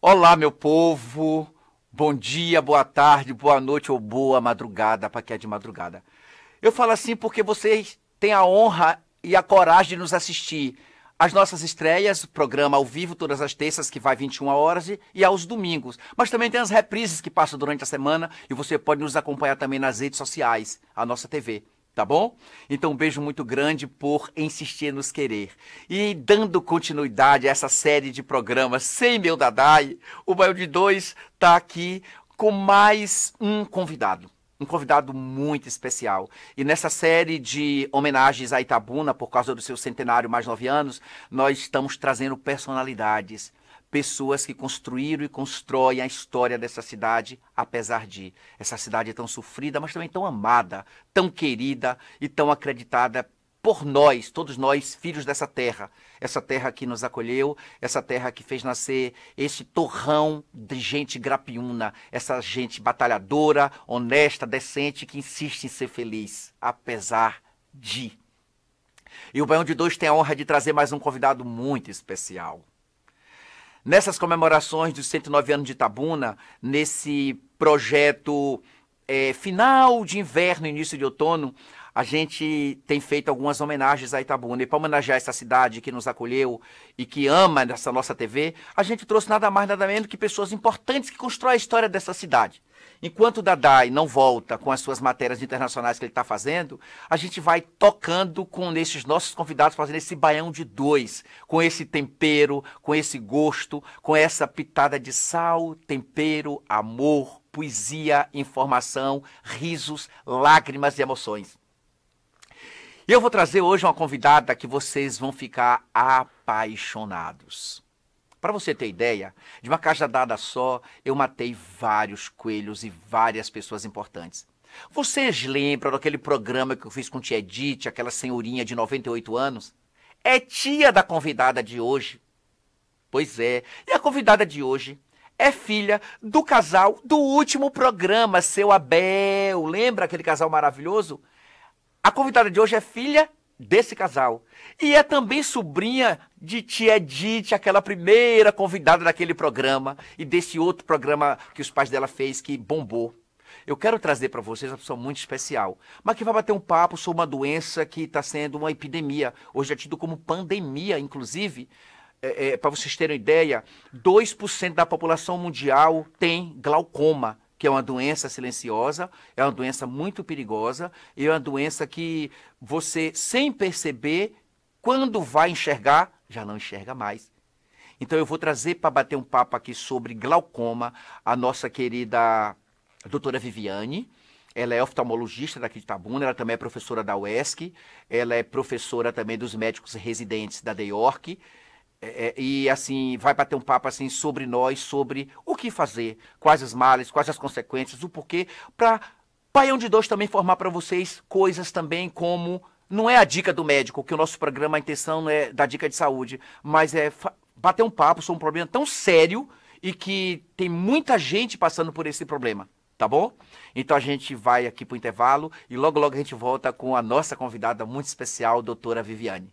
Olá, meu povo. Bom dia, boa tarde, boa noite ou boa madrugada, para quem é de madrugada. Eu falo assim porque vocês têm a honra e a coragem de nos assistir às nossas estreias, programa ao vivo todas as terças, que vai 21 horas, e aos domingos. Mas também tem as reprises que passam durante a semana e você pode nos acompanhar também nas redes sociais, a nossa TV. Tá bom? Então um beijo muito grande por insistir em nos querer. E dando continuidade a essa série de programas sem meu Dadai, o Baião de Dois está aqui com mais um convidado muito especial. E nessa série de homenagens a Itabuna, por causa do seu centenário mais 9 anos, nós estamos trazendo personalidades, pessoas que construíram e constroem a história dessa cidade, apesar de essa cidade tão sofrida, mas também tão amada, tão querida e tão acreditada por nós, todos nós, filhos dessa terra. Essa terra que nos acolheu, essa terra que fez nascer esse torrão de gente grapiúna, essa gente batalhadora, honesta, decente, que insiste em ser feliz, apesar de. E o Baião de Dois tem a honra de trazer mais um convidado muito especial. Nessas comemorações dos 109 anos de Itabuna, nesse projeto final de inverno, início de outono, a gente tem feito algumas homenagens a Itabuna. E para homenagear essa cidade que nos acolheu e que ama essa nossa TV, a gente trouxe nada mais, nada menos que pessoas importantes que constroem a história dessa cidade. Enquanto o Dadai não volta com as suas matérias internacionais que ele está fazendo, a gente vai tocando com esses nossos convidados, fazendo esse baião de dois, com esse tempero, com esse gosto, com essa pitada de sal, tempero, amor, poesia, informação, risos, lágrimas e emoções. E eu vou trazer hoje uma convidada que vocês vão ficar apaixonados. Para você ter ideia, de uma cajadada só, eu matei vários coelhos e várias pessoas importantes. Vocês lembram daquele programa que eu fiz com tia Edith, aquela senhorinha de 98 anos? É tia da convidada de hoje. Pois é, e a convidada de hoje é filha do casal do último programa, seu Abel. Lembra aquele casal maravilhoso? A convidada de hoje é filha desse casal. E é também sobrinha de tia Edith, aquela primeira convidada daquele programa e desse outro programa que os pais dela fez que bombou. Eu quero trazer para vocês uma pessoa muito especial, mas que vai bater um papo sobre uma doença que está sendo uma epidemia. Hoje é tido como pandemia, inclusive. Para vocês terem ideia, 2% da população mundial tem glaucoma, que é uma doença silenciosa, é uma doença muito perigosa, e é uma doença que você, sem perceber, quando vai enxergar, já não enxerga mais. Então eu vou trazer para bater um papo aqui sobre glaucoma a nossa querida doutora Viviane. Ela é oftalmologista daqui de Itabuna, ela também é professora da UESC, ela é professora também dos médicos residentes da DEORC, e assim, vai bater um papo assim sobre nós, sobre o que fazer, quais os males, quais as consequências, o porquê, para Baião de Dois também formar para vocês coisas também como, não é a dica do médico, que o nosso programa, a intenção não é dar dica de saúde, mas é bater um papo sobre um problema tão sério e que tem muita gente passando por esse problema, tá bom? Então a gente vai aqui para o intervalo e logo logo a gente volta com a nossa convidada muito especial, doutora Viviane.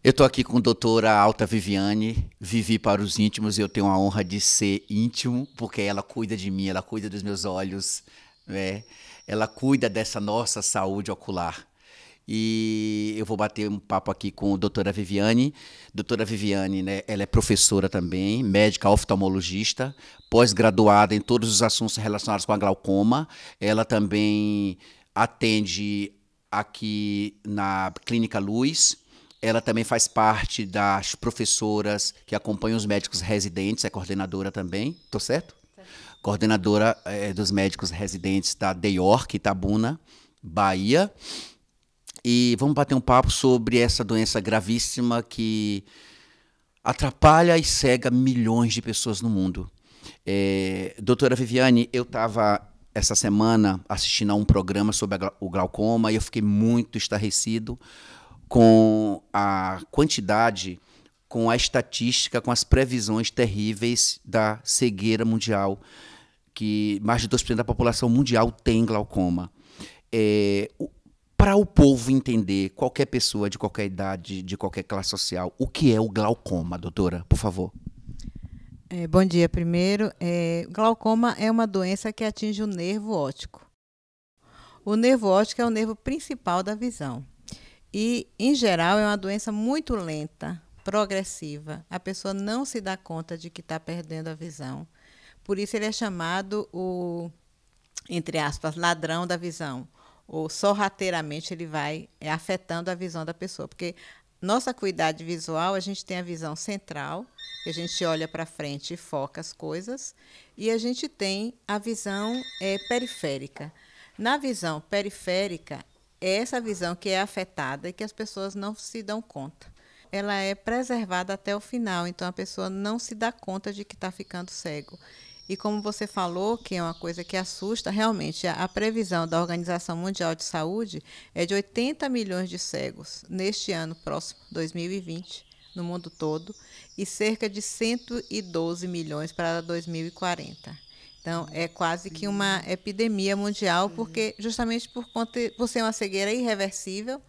Eu estou aqui com a doutora Alta Viviane, Vivi para os íntimos, e eu tenho a honra de ser íntimo, porque ela cuida de mim, ela cuida dos meus olhos, né? Ela cuida dessa nossa saúde ocular. E eu vou bater um papo aqui com a doutora Viviane. Doutora Viviane, né, ela é professora também, médica oftalmologista, pós-graduada em todos os assuntos relacionados com a glaucoma. Ela também atende aqui na Clínica Luz. Ela também faz parte das professoras que acompanham os médicos residentes, é coordenadora também, estou certo? Coordenadora dos médicos residentes da DEORC, Itabuna, Bahia. E vamos bater um papo sobre essa doença gravíssima que atrapalha e cega milhões de pessoas no mundo. Doutora Viviane, eu estava essa semana assistindo a um programa sobre o glaucoma e eu fiquei muito estarrecido com a quantidade, com a estatística, com as previsões terríveis da cegueira mundial, que mais de 2% da população mundial tem glaucoma. Para o povo entender, qualquer pessoa de qualquer idade, de qualquer classe social, o que é o glaucoma, doutora, por favor? Bom dia, primeiro. Glaucoma é uma doença que atinge o nervo óptico. O nervo óptico é o nervo principal da visão. E, em geral, é uma doença muito lenta, progressiva. A pessoa não se dá conta de que está perdendo a visão. Por isso ele é chamado o, entre aspas, ladrão da visão. Ou sorrateiramente ele vai afetando a visão da pessoa. Porque nossa acuidade visual, a gente tem a visão central, que a gente olha para frente e foca as coisas, e a gente tem a visão periférica. Na visão periférica, é essa visão que é afetada e que as pessoas não se dão conta. Ela é preservada até o final, então a pessoa não se dá conta de que está ficando cego. E como você falou, que é uma coisa que assusta, realmente, a previsão da Organização Mundial de Saúde é de 80 milhões de cegos neste ano próximo, 2020, no mundo todo, e cerca de 112 milhões para 2040. Então, é quase que uma epidemia mundial, porque justamente por ser uma cegueira irreversível,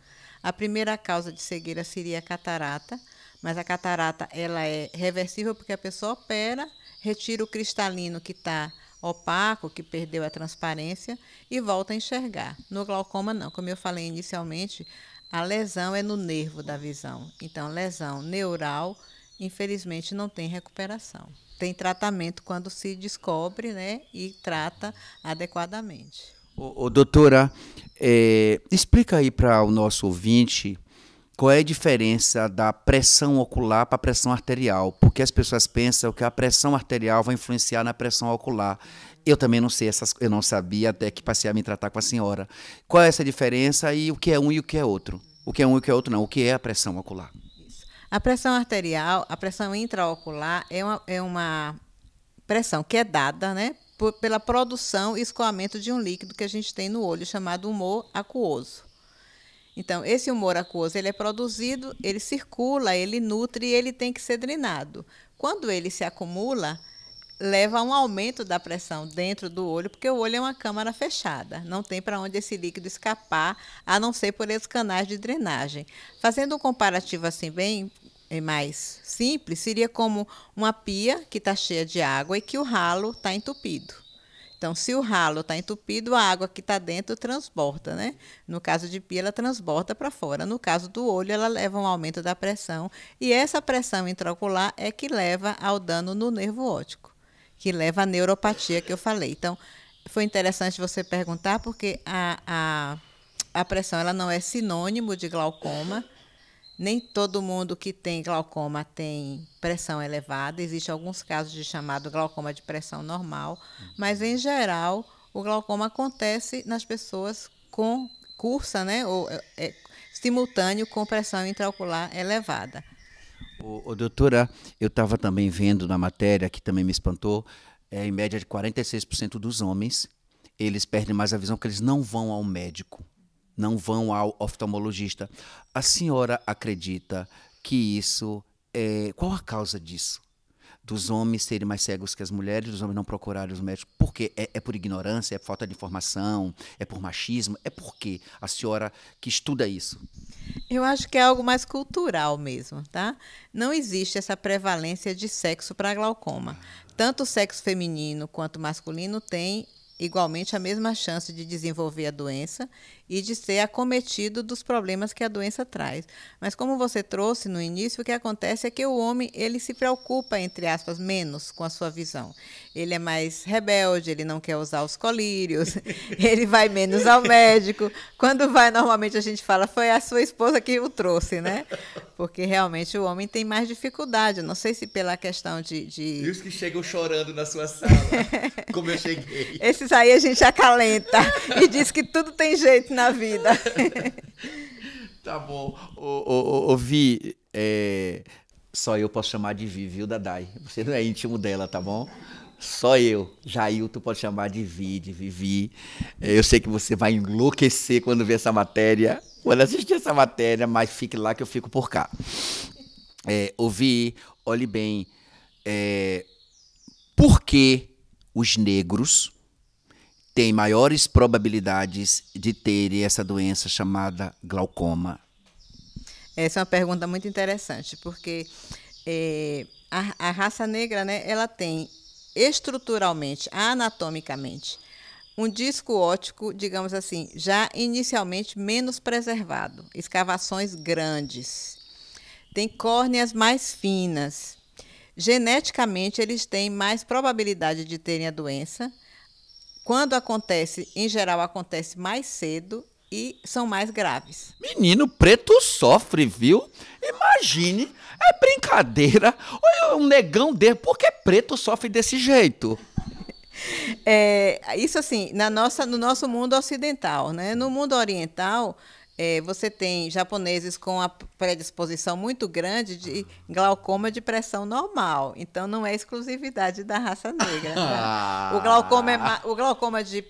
a primeira causa de cegueira seria a catarata, mas a catarata ela é reversível porque a pessoa opera, retira o cristalino que está opaco, que perdeu a transparência, e volta a enxergar. No glaucoma, não. Como eu falei inicialmente, a lesão é no nervo da visão. Então, lesão neural, infelizmente, não tem recuperação. Tem tratamento quando se descobre, né, e trata adequadamente. Doutora, explica aí para o nosso ouvinte qual é a diferença da pressão ocular para a pressão arterial, porque as pessoas pensam que a pressão arterial vai influenciar na pressão ocular. Eu também não sei, eu não sabia até que passei a me tratar com a senhora. Qual é essa diferença e o que é um e o que é outro? O que é um e o que é outro não, o que é a pressão ocular? A pressão arterial, a pressão intraocular é uma pressão que é dada, né, pela produção e escoamento de um líquido que a gente tem no olho, chamado humor aquoso. Então, esse humor aquoso ele é produzido, ele circula, ele nutre e ele tem que ser drenado. Quando ele se acumula, leva a um aumento da pressão dentro do olho, porque o olho é uma câmara fechada, não tem para onde esse líquido escapar, a não ser por esses canais de drenagem. Fazendo um comparativo assim bem mais simples, seria como uma pia que está cheia de água e que o ralo está entupido. Então, se o ralo está entupido, a água que está dentro transborda, né? No caso de pia, ela transborda para fora. No caso do olho, ela leva a um aumento da pressão. E essa pressão intraocular é que leva ao dano no nervo óptico, que leva à neuropatia que eu falei. Então, foi interessante você perguntar, porque a pressão ela não é sinônimo de glaucoma. Nem todo mundo que tem glaucoma tem pressão elevada. Existem alguns casos de chamado glaucoma de pressão normal, mas, em geral, o glaucoma acontece nas pessoas com cursa, né, ou simultâneo com pressão intraocular elevada. Doutora, eu estava também vendo na matéria, que também me espantou, em média de 46% dos homens, eles perdem mais a visão porque eles não vão ao médico. Não vão ao oftalmologista. A senhora acredita que isso qual a causa disso? Dos homens serem mais cegos que as mulheres, dos homens não procurarem os médicos? Por quê? É por ignorância? É por falta de informação? É por machismo? É por quê? A senhora que estuda isso. Eu acho que é algo mais cultural mesmo, tá? Não existe essa prevalência de sexo para glaucoma. Tanto o sexo feminino quanto o masculino tem igualmente a mesma chance de desenvolver a doença e de ser acometido dos problemas que a doença traz. Mas como você trouxe no início, o que acontece é que o homem ele se preocupa, entre aspas, menos com a sua visão. Ele é mais rebelde, ele não quer usar os colírios, ele vai menos ao médico. Quando vai, normalmente a gente fala, foi a sua esposa que o trouxe, né? Porque realmente o homem tem mais dificuldade. Não sei se pela questão de... E os que chegam chorando na sua sala, como eu cheguei. Esses aí a gente acalenta e diz que tudo tem jeito na vida. Tá bom. Vi, só eu posso chamar de Vi, viu, Dadai? Você não é íntimo dela, tá bom? Só eu. Jailton pode chamar de Vi, de Vivi. Eu sei que você vai enlouquecer quando ver essa matéria, quando assistir essa matéria, mas fique lá que eu fico por cá. Vi, olhe bem, por que os negros tem maiores probabilidades de ter essa doença chamada glaucoma? Essa é uma pergunta muito interessante, porque a raça negra, né, ela tem estruturalmente, anatomicamente, um disco óptico, digamos assim, já inicialmente menos preservado, escavações grandes, tem córneas mais finas. Geneticamente, eles têm mais probabilidade de terem a doença. Quando acontece, em geral, acontece mais cedo e são mais graves. Menino preto sofre, viu? Imagine, é brincadeira. Olha um negão dele, por que preto sofre desse jeito? Isso assim, no nosso mundo ocidental, né? No mundo oriental, você tem japoneses com a predisposição muito grande de glaucoma de pressão normal. Então, não é exclusividade da raça negra. Né? O glaucoma de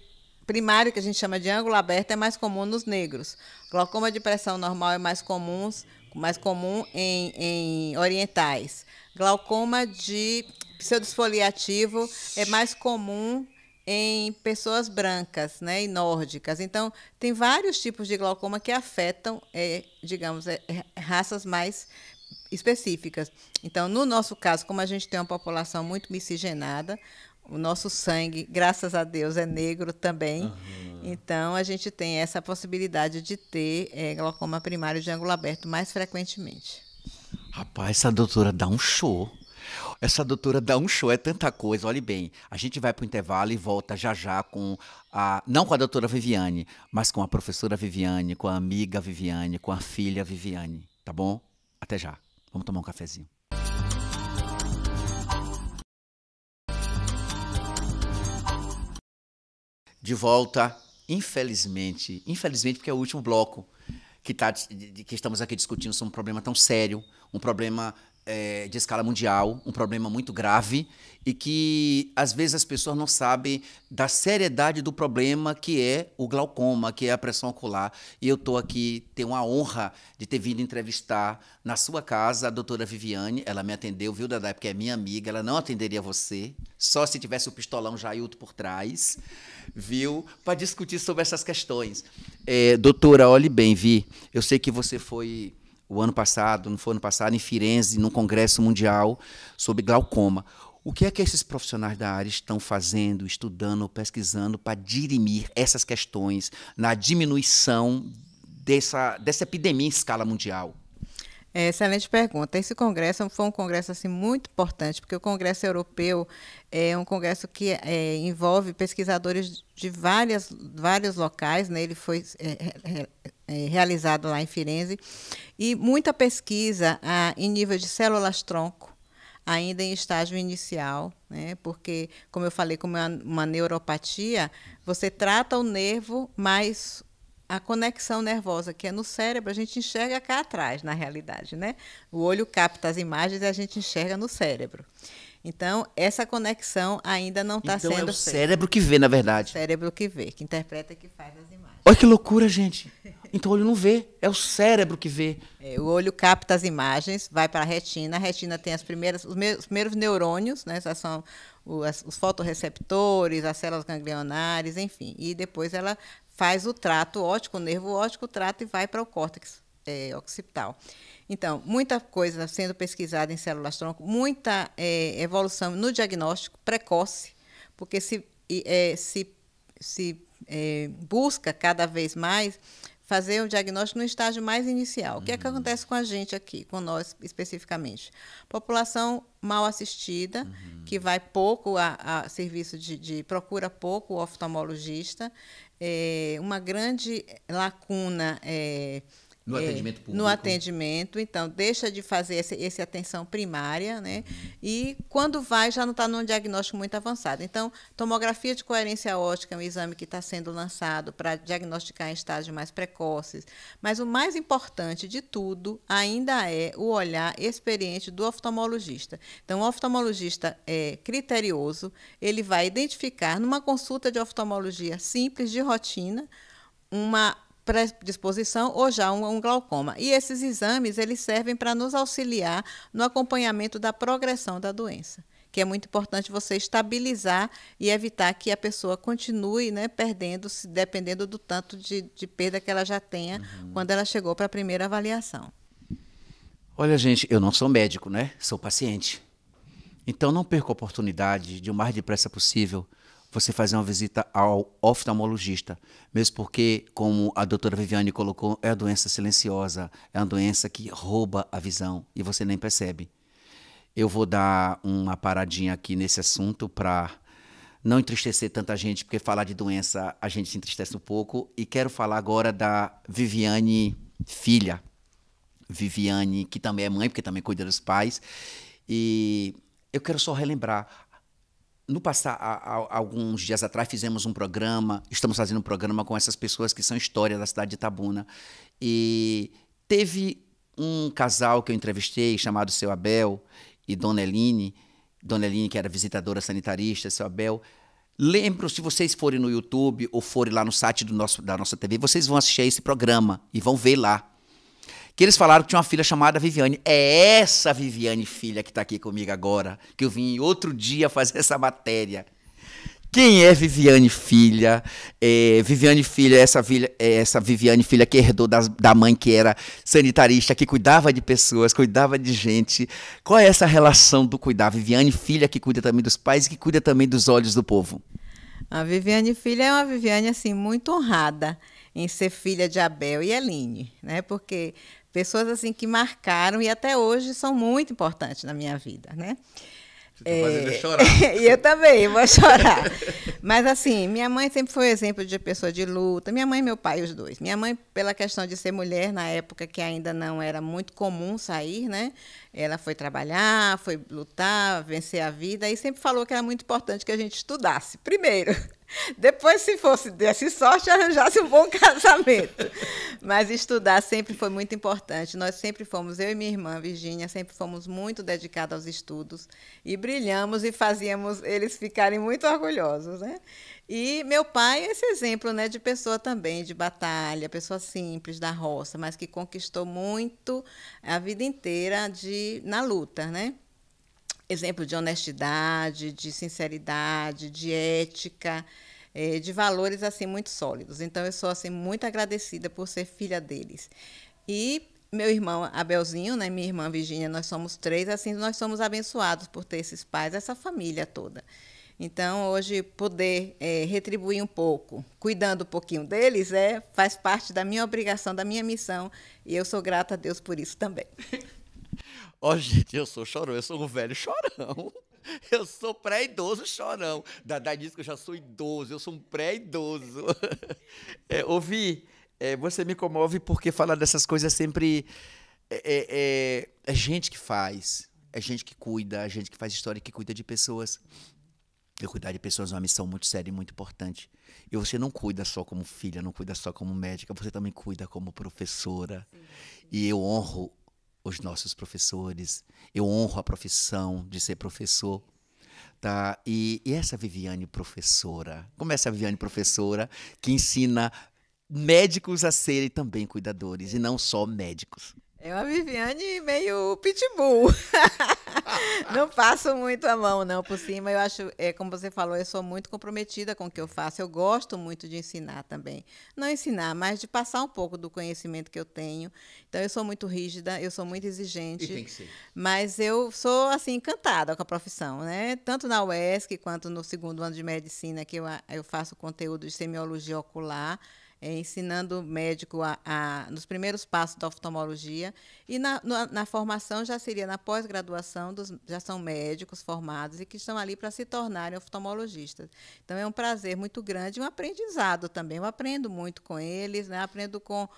primário, que a gente chama de ângulo aberto, é mais comum nos negros. Glaucoma de pressão normal é mais comum em orientais. Glaucoma de pseudosfoliativo é mais comum em pessoas brancas, né, e nórdicas. Então, tem vários tipos de glaucoma que afetam, digamos, raças mais específicas. Então, no nosso caso, como a gente tem uma população muito miscigenada, o nosso sangue, graças a Deus, é negro também. Uhum. Então, a gente tem essa possibilidade de ter glaucoma primário de ângulo aberto mais frequentemente. Rapaz, essa doutora dá um show. Essa doutora dá um show, é tanta coisa. Olhe bem, a gente vai para o intervalo e volta já já com não com a doutora Viviane, mas com a professora Viviane, com a amiga Viviane, com a filha Viviane, tá bom? Até já. Vamos tomar um cafezinho. De volta, infelizmente porque é o último bloco que estamos aqui discutindo sobre um problema tão sério, um problema de escala mundial, um problema muito grave e que, às vezes, as pessoas não sabem da seriedade do problema que é o glaucoma, que é a pressão ocular. E eu estou aqui, tenho a honra de ter vindo entrevistar na sua casa a doutora Viviane. Ela me atendeu, viu, Dadá? Porque é minha amiga, ela não atenderia você, só se tivesse o pistolão Jailton por trás, viu? Para discutir sobre essas questões. Doutora, olhe bem, Vi, eu sei que você foi o ano passado, não foi ano passado, em Firenze, num congresso mundial sobre glaucoma. O que é que esses profissionais da área estão fazendo, estudando, pesquisando para dirimir essas questões na diminuição dessa epidemia em escala mundial? Excelente pergunta. Esse congresso foi um congresso assim, muito importante, porque o Congresso Europeu é um congresso que envolve pesquisadores de vários locais, né? Ele foi realizado lá em Firenze, e muita pesquisa em nível de células-tronco, ainda em estágio inicial, né? Porque, como eu falei, como é uma neuropatia, você trata o nervo, mas a conexão nervosa que é no cérebro, a gente enxerga cá atrás, na realidade, né? O olho capta as imagens e a gente enxerga no cérebro. Então, essa conexão ainda não está sendo feita. Então, é o cérebro que vê, na verdade. O cérebro que vê, que interpreta e que faz as imagens. Olha que loucura, gente. Então, o olho não vê, é o cérebro que vê. O olho capta as imagens, vai para a retina tem os primeiros neurônios, né? Essas são os fotorreceptores, as células ganglionares, enfim. E depois ela faz o trato óptico, o nervo óptico, trata e vai para o córtex occipital. Então, muita coisa sendo pesquisada em células-tronco, muita evolução no diagnóstico precoce, porque se busca cada vez mais fazer o diagnóstico no estágio mais inicial. O que é que acontece com a gente aqui, com nós especificamente? População mal assistida, que vai pouco a serviço procura pouco o oftalmologista, uma grande lacuna no atendimento público. No atendimento, então, deixa de fazer essa atenção primária, né? E quando vai, já não está num diagnóstico muito avançado. Então, tomografia de coerência óptica é um exame que está sendo lançado para diagnosticar em estágios mais precoces. Mas o mais importante de tudo ainda é o olhar experiente do oftalmologista. Então, o oftalmologista criterioso, ele vai identificar, numa consulta de oftalmologia simples, de rotina, uma predisposição ou já um glaucoma. E esses exames eles servem para nos auxiliar no acompanhamento da progressão da doença. que é muito importante você estabilizar e evitar que a pessoa continue, né, perdendo, dependendo do tanto de perda que ela já tenha quando ela chegou para a primeira avaliação. Olha, gente, eu não sou médico, né? Sou paciente. Então não perca a oportunidade de o mais depressa possível você fazer uma visita ao oftalmologista, mesmo porque, como a doutora Viviane colocou, é a doença silenciosa, é uma doença que rouba a visão e você nem percebe. Eu vou dar uma paradinha aqui nesse assunto para não entristecer tanta gente, porque falar de doença a gente se entristece um pouco, e quero falar agora da Viviane filha. Viviane, que também é mãe, porque também cuida dos pais, e eu quero só relembrar. No passado, há alguns dias atrás, fizemos um programa, estamos fazendo um programa com essas pessoas que são história da cidade de Itabuna. E teve um casal que eu entrevistei, chamado Seu Abel e Dona Eline, que era visitadora sanitarista, Seu Abel. Lembro, se vocês forem no YouTube ou forem lá no site da nossa TV, vocês vão assistir a esse programa e vão ver lá. Que eles falaram que tinha uma filha chamada Viviane. É essa Viviane filha que está aqui comigo agora, que eu vim outro dia fazer essa matéria. Quem é Viviane filha? Viviane filha é essa Viviane filha que herdou da mãe que era sanitarista, que cuidava de pessoas, cuidava de gente. Qual é essa relação do cuidar? Viviane filha que cuida também dos pais e que cuida também dos olhos do povo. A Viviane filha é uma Viviane assim, muito honrada em ser filha de Abel e Eline, né? Porque pessoas assim que marcaram e até hoje são muito importantes na minha vida, né? Você está fazendo eu chorar. E eu também vou chorar. Mas assim, minha mãe sempre foi exemplo de pessoa de luta. Minha mãe e meu pai, os dois. Minha mãe, pela questão de ser mulher, na época que ainda não era muito comum sair, né? Ela foi trabalhar, foi lutar, vencer a vida, e sempre falou que era muito importante que a gente estudasse. Primeiro. Depois, se fosse desse sorte, arranjasse um bom casamento. Mas estudar sempre foi muito importante. Nós sempre fomos, eu e minha irmã, Virgínia, sempre fomos muito dedicados aos estudos e brilhamos e fazíamos eles ficarem muito orgulhosos, né? E meu pai é esse exemplo, né, de pessoa também, de batalha, pessoa simples, da roça, mas que conquistou muito a vida inteira na luta, né? Exemplo de honestidade, de sinceridade, de ética, de valores assim muito sólidos. Então eu sou assim muito agradecida por ser filha deles. E meu irmão Abelzinho, né, minha irmã Virgínia, nós somos três, assim nós somos abençoados por ter esses pais, essa família toda. Então hoje poder retribuir um pouco, cuidando um pouquinho deles, faz parte da minha obrigação, da minha missão, e eu sou grata a Deus por isso também. Ó, gente, eu sou chorão, eu sou um velho chorão. Eu sou pré-idoso chorão. Dadá diz que eu já sou idoso, eu sou um pré-idoso. Ouvi, você me comove porque falar dessas coisas sempre é gente que faz, é gente que cuida, é gente que faz história, que cuida de pessoas. Eu cuidar de pessoas é uma missão muito séria e muito importante. E você não cuida só como filha, não cuida só como médica, você também cuida como professora. Sim. E eu honro os nossos professores, eu honro a profissão de ser professor, tá? E essa Viviane professora, como é essa Viviane professora que ensina médicos a serem também cuidadores e não só médicos? É uma Viviane meio pitbull. Não passo muito a mão, não, por cima. Eu acho, como você falou, eu sou muito comprometida com o que eu faço. Eu gosto muito de ensinar também. Não ensinar, mas de passar um pouco do conhecimento que eu tenho. Então, eu sou muito rígida, eu sou muito exigente. E tem que ser. Mas eu sou, assim, encantada com a profissão, né? Tanto na UESC, quanto no 2º ano de medicina, que eu faço conteúdo de semiologia ocular, ensinando o médico nos primeiros passos da oftalmologia, e na formação já seria na pós-graduação, já são médicos formados e que estão ali para se tornarem oftalmologistas. Então é um prazer muito grande, um aprendizado também. Eu aprendo muito com eles, né? Aprendo com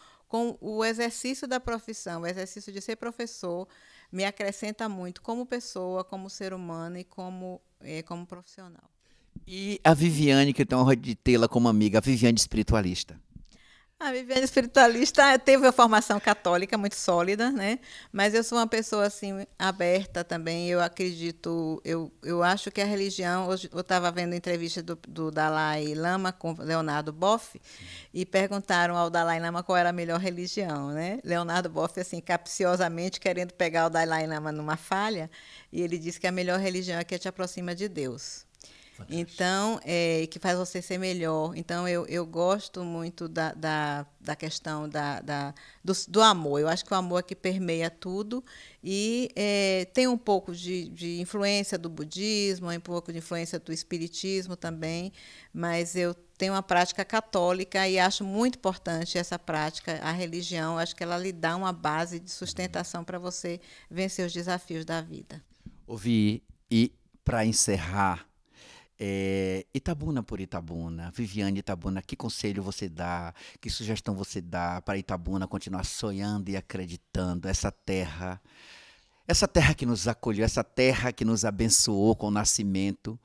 o exercício da profissão, o exercício de ser professor, me acrescenta muito como pessoa, como ser humano e como profissional. E a Viviane, que eu tenho a honra de tê-la como amiga, a Viviane espiritualista? A Viviane espiritualista teve a formação católica muito sólida, né? Mas eu sou uma pessoa assim aberta também. Eu acredito, eu acho que a religião. Hoje eu estava vendo a entrevista do Dalai Lama com Leonardo Boff e perguntaram ao Dalai Lama qual era a melhor religião, né? Leonardo Boff assim capciosamente querendo pegar o Dalai Lama numa falha e ele disse que a melhor religião é que te aproxima de Deus. Então, que faz você ser melhor. Então, eu gosto muito da questão do amor. Eu acho que o amor é que permeia tudo e tem um pouco de influência do budismo, um pouco de influência do espiritismo também, mas eu tenho uma prática católica e acho muito importante essa prática, a religião. Acho que ela lhe dá uma base de sustentação para você vencer os desafios da vida. Ouvi, e para encerrar, Itabuna por Itabuna, Viviane Itabuna, que conselho você dá, que sugestão você dá para Itabuna continuar sonhando e acreditando, essa terra que nos acolheu, essa terra que nos abençoou com o nascimento.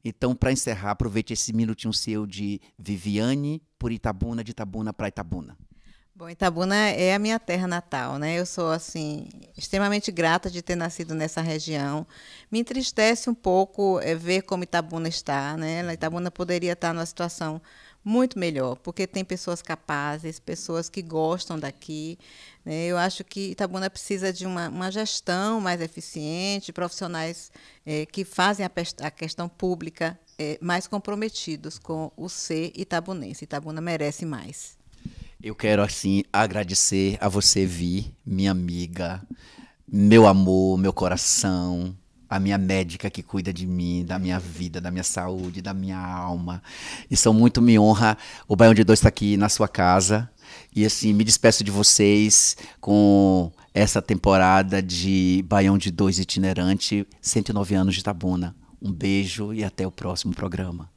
Então, para encerrar, aproveite esse minutinho seu de Viviane por Itabuna, de Itabuna para Itabuna. Bom, Itabuna é a minha terra natal, né? Eu sou assim extremamente grata de ter nascido nessa região. Me entristece um pouco ver como Itabuna está, né? Itabuna poderia estar numa situação muito melhor, porque tem pessoas capazes, pessoas que gostam daqui, né? Eu acho que Itabuna precisa de uma gestão mais eficiente, profissionais que fazem a questão pública mais comprometidos com o ser itabunense. Itabuna merece mais. Eu quero, assim, agradecer a você, Vi, minha amiga, meu amor, meu coração, a minha médica que cuida de mim, da minha vida, da minha saúde, da minha alma. Isso muito me honra. O Baião de Dois está aqui na sua casa. E, assim, me despeço de vocês com essa temporada de Baião de Dois itinerante, 109 anos de Itabuna. Um beijo e até o próximo programa.